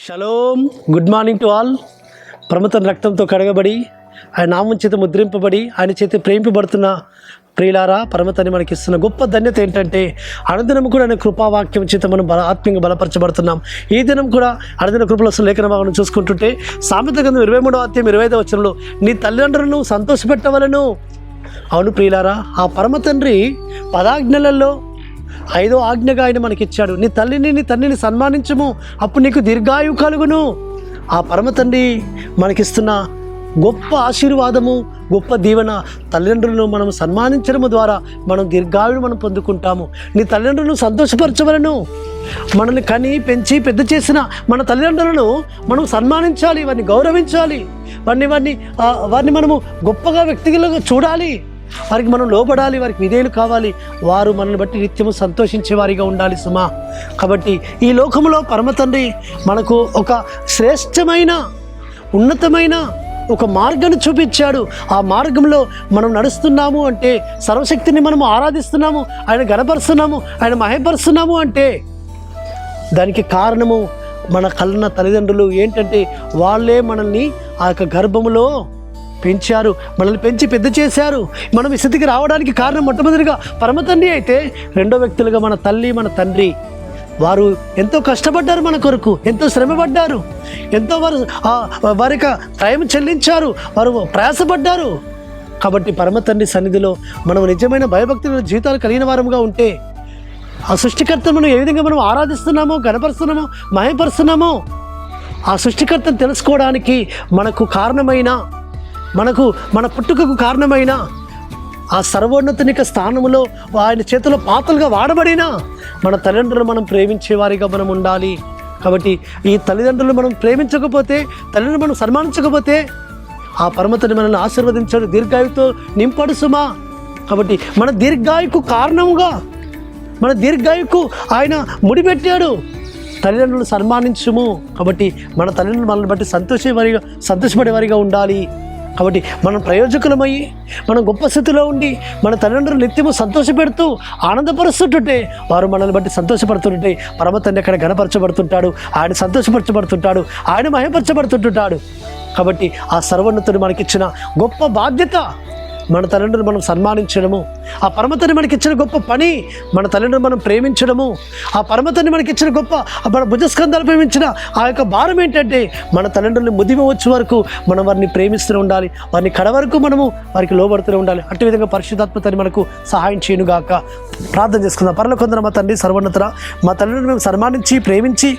Shalom, good morning to all. పరమతని రక్తంతో కడగబడి ఆయన నామం చేత ముద్రింపబడి ఆయన చేత ప్రేమింపబడుతున్న ప్రియులారా, పరమతని మనకి ఇస్తున్న గొప్ప ధన్యత ఏంటంటే అనుదినం కూడా ఆయన కృపావాక్యం చేత మనం ఆత్మీయంగా బలపరచబడుతున్నాం. ఈ దినం కూడా అనుదిన కృపలో లేఖన భాగం చూసుకుంటుంటే సామెత గ్రంథం 23వ అధ్యాయం 25వ వచనంలో నీ తల్లిదండ్రులను సంతోషపెట్టవలను. అవును ప్రియులారా, ఆ పరమ తండ్రి 10 ఆజ్ఞలలో 5వ ఆజ్ఞగా ఆయన మనకిచ్చాడు. నీ తల్లిని నీ తండ్రిని సన్మానించము, అప్పుడు నీకు దీర్ఘాయువు కలుగును. ఆ పరమ తండ్రి మనకిస్తున్న గొప్ప ఆశీర్వాదము, గొప్ప దీవెన. తల్లిదండ్రులను మనం సన్మానించడం ద్వారా మనం దీర్ఘాయువును మనం పొందుకుంటాము. నీ తల్లిదండ్రులను సంతోషపరచవలను. మనల్ని కని పెంచి పెద్ద చేసిన మన తల్లిదండ్రులను మనం సన్మానించాలి, వారిని గౌరవించాలి, వారిని మనము గొప్పగా వ్యక్తిగతంగా చూడాలి, వారికి మనం లోబడాలి, వారికి విధేయులు కావాలి. వారు మనల్ని బట్టి నిత్యము సంతోషించే వారిగా ఉండాలి సుమా. కాబట్టి ఈ లోకంలో పరమ తండ్రి మనకు ఒక శ్రేష్టమైన ఉన్నతమైన ఒక మార్గాన్ని చూపించాడు. ఆ మార్గంలో మనం నడుస్తున్నాము అంటే, సర్వశక్తిని మనం ఆరాధిస్తున్నాము, ఆయన గణపరుస్తున్నాము, ఆయన మహిమపరుస్తున్నాము అంటే దానికి కారణము మన కన్న తల్లిదండ్రులు. ఏంటంటే వాళ్ళే మనల్ని ఆ యొక్క గర్భములో పెంచారు, మనల్ని పెంచి పెద్ద చేశారు. మనం ఈ స్థితికి రావడానికి కారణం మొట్టమొదటిగా పరమ తండ్రి అయితే, రెండో వ్యక్తులుగా మన తల్లి మన తండ్రి. వారు ఎంతో కష్టపడ్డారు, మన కొరకు ఎంతో శ్రమపడ్డారు, ఎంతో వారి టైం చెల్లించారు, వారు ప్రయాసపడ్డారు. కాబట్టి పరమ తండ్రి సన్నిధిలో మనం నిజమైన భయభక్తుల జీవితాలు కలిగిన వారముగా ఉంటే, ఆ సృష్టికర్తను మనం ఏ విధంగా మనం ఆరాధిస్తున్నామో, గణపరుస్తున్నామో, మహిమపరుస్తున్నామో, ఆ సృష్టికర్తను తెలుసుకోవడానికి మనకు కారణమైన, మన పుట్టుకకు కారణమైన ఆ సర్వోన్నతునిక స్థానంలో ఆయన చేతిలో పాత్రలుగా వాడబడిన మన తల్లిదండ్రులు మనం ప్రేమించేవారిగా మనం ఉండాలి. కాబట్టి ఈ తల్లిదండ్రులు మనం ప్రేమించకపోతే, తల్లిదండ్రులు మనం సన్మానించకపోతే ఆ పరమతని మనల్ని ఆశీర్వదించాడు, దీర్ఘాయువుతో నింపాడు సుమా. కాబట్టి మన దీర్ఘాయువుకు కారణంగా, మన దీర్ఘాయువుకు ఆయన ముడిపెట్టాడు. తల్లిదండ్రులు సన్మానించము. కాబట్టి మన తల్లిదండ్రులు మనల్ని బట్టి సంతోషపడేవారిగా ఉండాలి. కాబట్టి మనం ప్రయోజకులమయ్యి, మనం గొప్ప స్థితిలో ఉండి, మన తల్లిదండ్రులు నిత్యము సంతోషపెడుతూ ఆనందపరుస్తుంటుంటే, వారు మనల్ని బట్టి సంతోషపడుతుంటే పరమ తండ్రి అక్కడ గణపరచబడుతుంటాడు, ఆయన సంతోషపరచబడుతుంటాడు, ఆయన మహిమపరచబడుతుంటాడు. కాబట్టి ఆ సర్వోన్నతుడు మనకిచ్చిన గొప్ప బాధ్యత మన తల్లిదండ్రులు మనం సన్మానించడము. ఆ పరమతని మనకిచ్చిన గొప్ప పని మన తల్లిదండ్రులు మనం ప్రేమించడము. ఆ పరమతని మనకిచ్చిన గొప్ప మన భుజస్కంధాలు ప్రేమించిన ఆ యొక్క భారం ఏంటంటే, మన తల్లిదండ్రులని ముదిమ వచ్చే వరకు మనం వారిని ప్రేమిస్తూనే ఉండాలి, వారిని కడ వరకు మనము వారికి లోబడుతూనే ఉండాలి. అట్టి విధంగా పరిశుద్ధాత్మతని మనకు సహాయం చేయనుగాక. ప్రార్థన చేసుకుందాం. పరలోకందున మా తండ్రి సర్వోన్నతుడా, మా తల్లిదండ్రులు మేము సన్మానించి ప్రేమించి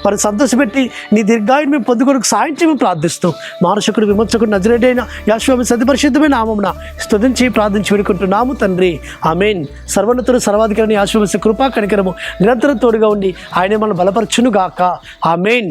వారిని సంతోషపెట్టి నీ దీర్ఘాయువుని మేము పొందుకొరకు సాయం చేయమని ప్రార్థిస్తూ, మానసికుడు విమోచకుడు నజరేయుడైన యేసు సతి పరిశుద్ధమైన నామమున స్తుతించి ప్రార్థించి వేడుకుంటున్నాము తండ్రి, ఆమేన్. సర్వోన్నతుడు సర్వాధికారిని యేసు కృపా కనికరము నిరంతరం తోడుగా ఉండి ఆయనే మనం బలపరచును గాక. ఆమేన్.